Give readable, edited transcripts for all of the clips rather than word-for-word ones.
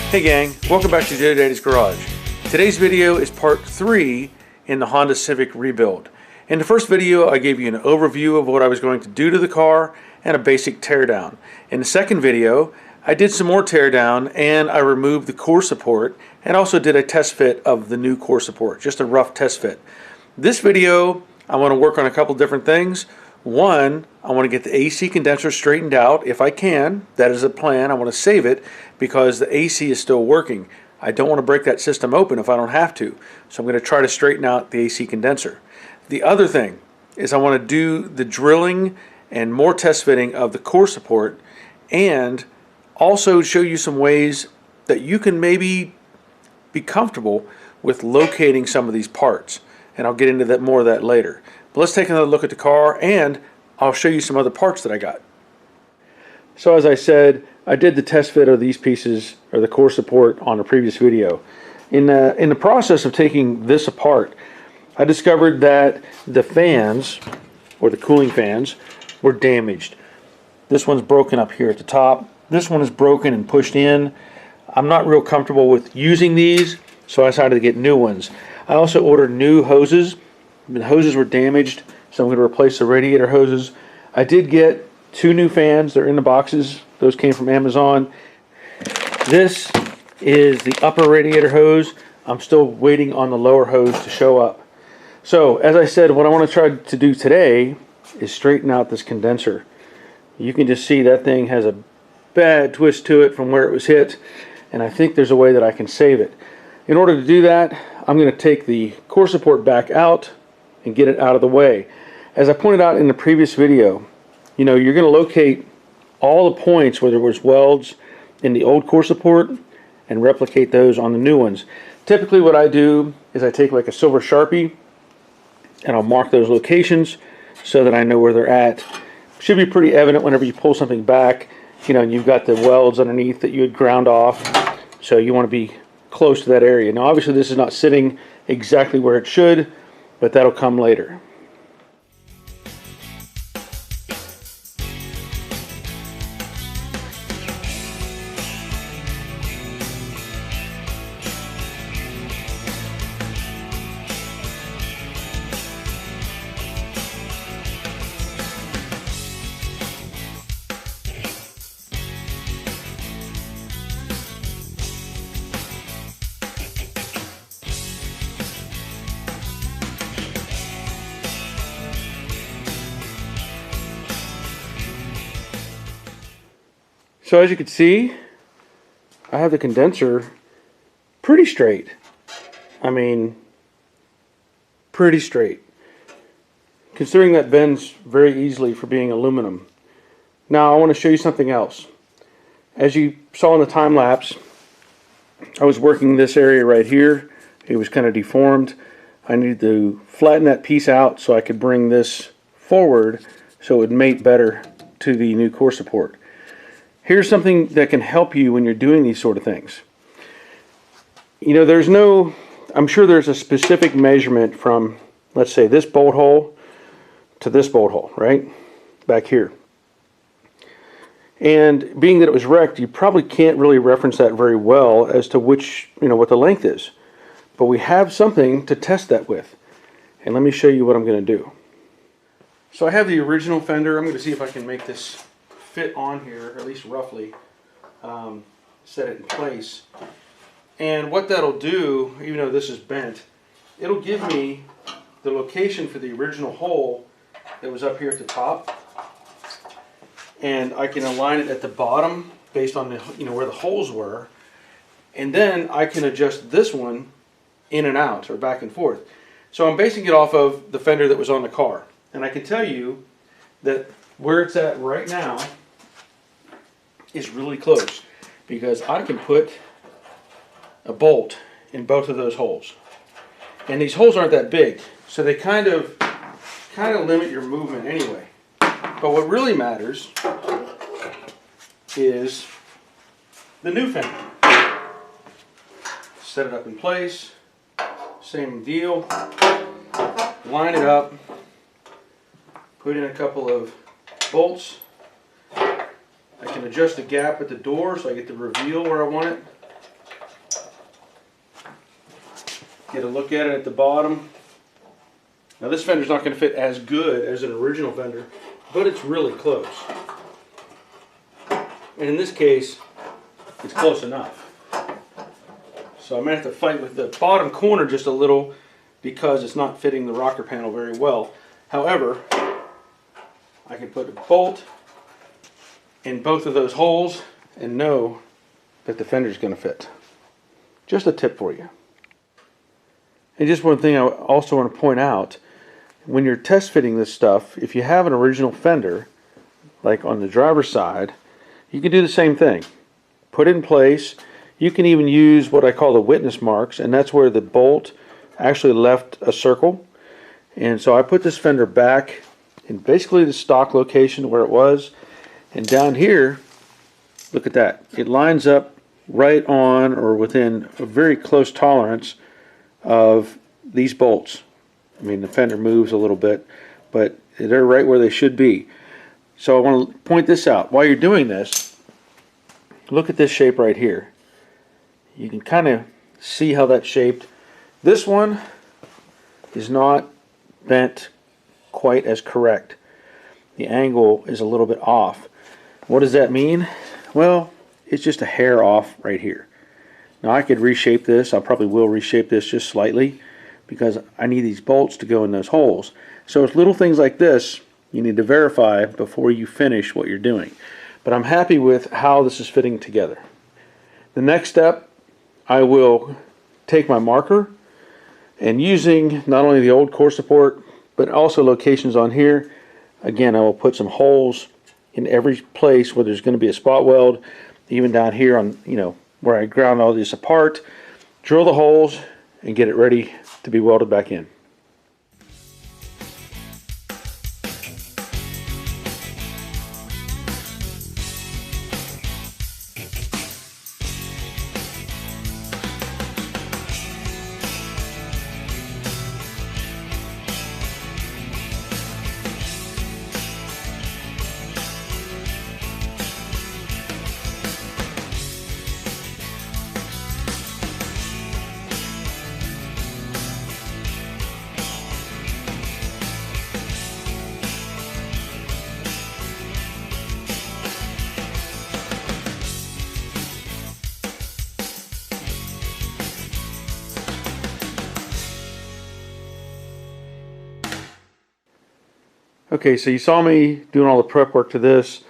Hey gang, welcome back to Joe Daddy's Garage. Today's video is part 3 in the Honda Civic rebuild. In the first video I gave you an overview of what I was going to do to the car and a basic teardown. In the second video I did some more teardown and I removed the core support and also did a test fit of the new core support, just a rough test fit. This video I want to work on a couple different things. One, I want to get the AC condenser straightened out if I can. That is a plan. I want to save it because the AC is still working. I don't want to break that system open if I don't have to. So I'm going to try to straighten out the AC condenser. The other thing is I want to do the drilling and more test fitting of the core support and also show you some ways that you can maybe be comfortable with locating some of these parts. And I'll get into that more of that later. But let's take another look at the car and I'll show you some other parts that I got. So as I said, I did the test fit of these pieces or the core support on a previous video. In the process of taking this apart, I discovered that the fans or the cooling fans were damaged. This one's broken up here at the top. This one is broken and pushed in. I'm not real comfortable with using these, so I decided to get new ones. I also ordered new hoses. The hoses were damaged, so I'm going to replace the radiator hoses. I did get 2 new fans. They're in the boxes. Those came from Amazon. This is the upper radiator hose. I'm still waiting on the lower hose to show up. So, as I said, what I want to try to do today is straighten out this condenser. You can just see that thing has a bad twist to it from where it was hit, and I think there's a way that I can save it. In order to do that, I'm going to take the core support back out and get it out of the way. As I pointed out in the previous video, you know, you're going to locate all the points where there was welds in the old core support and replicate those on the new ones. Typically what I do is I take like a silver Sharpie and I'll mark those locations so that I know where they're at. Should be pretty evident whenever you pull something back, you know, and you've got the welds underneath that you had ground off, so you want to be close to that area. Now obviously this is not sitting exactly where it should, but that'll come later. So as you can see, I have the condenser pretty straight. I mean, pretty straight. Considering that bends very easily for being aluminum. Now I want to show you something else. As you saw in the time lapse, I was working this area right here. It was kind of deformed. I needed to flatten that piece out so I could bring this forward so it would mate better to the new core support. Here's something that can help you when you're doing these sort of things. You know, I'm sure there's a specific measurement from, let's say, this bolt hole to this bolt hole, right? Back here. And being that it was wrecked, you probably can't really reference that very well as to which, you know, what the length is. But we have something to test that with. And let me show you what I'm going to do. So I have the original Fender. I'm going to see if I can make this fit on here, or at least roughly set it in place. And what that'll do, even though this is bent, it'll give me the location for the original hole that was up here at the top, and I can align it at the bottom based on the, you know, where the holes were, and then I can adjust this one in and out or back and forth. So I'm basing it off of the Fender that was on the car, and I can tell you that where it's at right now is really close, because I can put a bolt in both of those holes, and these holes aren't that big, so they kind of limit your movement anyway. But what really matters is the new Fender. Set it up in place, same deal, line it up, put in a couple of bolts. I can adjust the gap at the door so I get the reveal where I want it. Get a look at it at the bottom. Now this fender's not going to fit as good as an original fender, but it's really close. And in this case, it's close enough. So I'm going to have to fight with the bottom corner just a little because it's not fitting the rocker panel very well. However, I can put a bolt in both of those holes and know that the fender's going to fit. Just a tip for you. And just one thing I also want to point out, when you're test fitting this stuff, if you have an original fender, like on the driver's side, you can do the same thing. Put it in place. You can even use what I call the witness marks, and that's where the bolt actually left a circle. And so I put this fender back in basically the stock location where it was, and down here, look at that. It lines up right on or within a very close tolerance of these bolts. I mean, the fender moves a little bit, but they're right where they should be. So I want to point this out. While you're doing this, look at this shape right here. You can kind of see how that's shaped. This one is not bent quite as correct. The angle is a little bit off. What does that mean? Well, it's just a hair off right here. Now I could reshape this. I probably will reshape this just slightly because I need these bolts to go in those holes. So it's little things like this you need to verify before you finish what you're doing. But I'm happy with how this is fitting together. The next step, I will take my marker and using not only the old core support but also locations on here, again I will put some holes in every place where there's going to be a spot weld, even down here on, where I ground all this apart, drill the holes and get it ready to be welded back in. Okay, so you saw me doing all the prep work to this,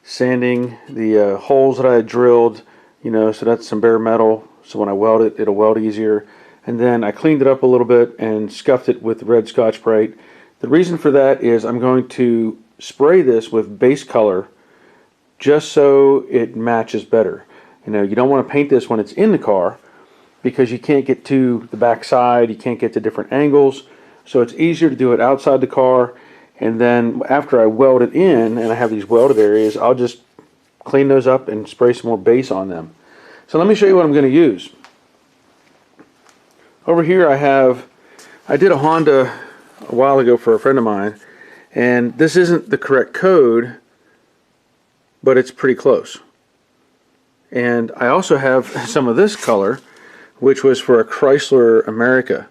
sanding the holes that I had drilled, so that's some bare metal, so when I weld it, it'll weld easier. And then I cleaned it up a little bit and scuffed it with red Scotch-Brite. The reason for that is I'm going to spray this with base color just so it matches better. You don't want to paint this when it's in the car because you can't get to the back side, you can't get to different angles, so it's easier to do it outside the car. And then after I weld it in and I have these welded areas, I'll just clean those up and spray some more base on them. So let me show you what I'm going to use. Over here I did a Honda a while ago for a friend of mine, and this isn't the correct code, but it's pretty close. And I also have some of this color, which was for a Chrysler America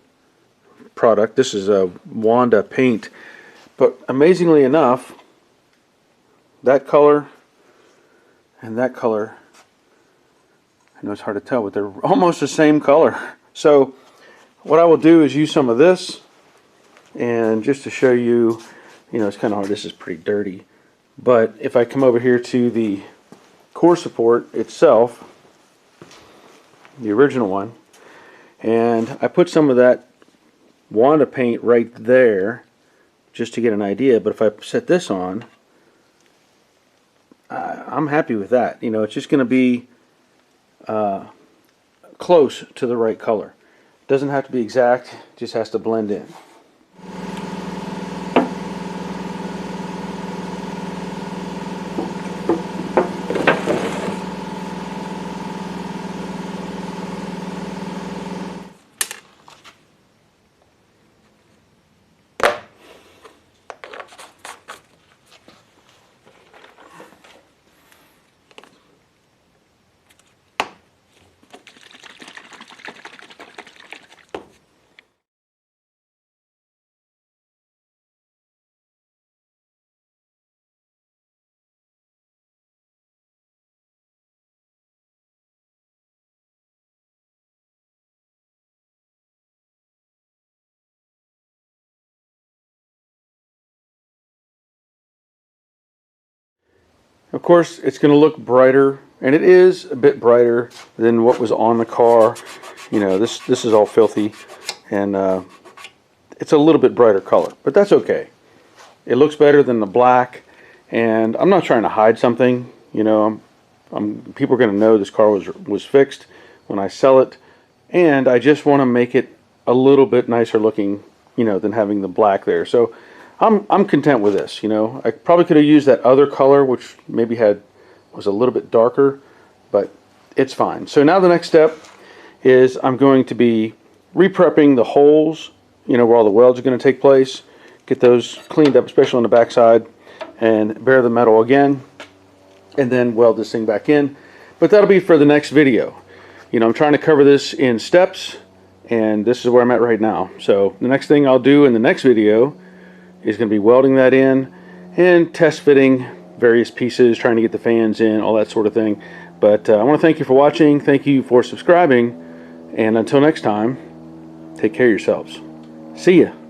product. This is a Wanda paint. But amazingly enough, that color and that color, I know it's hard to tell, but they're almost the same color. So what I will do is use some of this, and just to show you, it's kind of hard, this is pretty dirty. But if I come over here to the core support itself, the original one, and I put some of that Wanda paint right there, just to get an idea. But if I set this on, I'm happy with that. It's just going to be close to the right color. Doesn't have to be exact, just has to blend in. Of course, it's going to look brighter, and it is a bit brighter than what was on the car. You know, this is all filthy, and it's a little bit brighter color, but that's okay. It looks better than the black, and I'm not trying to hide something. You know, people are going to know this car was fixed when I sell it, and I just want to make it a little bit nicer looking, you know, than having the black there. So I'm content with this. You know, I probably could have used that other color, which maybe was a little bit darker, but it's fine. So now the next step is I'm going to be re-prepping the holes, you know, where all the welds are going to take place. Get those cleaned up, especially on the backside, and bare the metal again, and then weld this thing back in. But that'll be for the next video. You know, I'm trying to cover this in steps, and this is where I'm at right now. So the next thing I'll do in the next video is going to be welding that in and test fitting various pieces, trying to get the fans in, all that sort of thing. But I want to thank you for watching, thank you for subscribing, and until next time, take care of yourselves. See ya.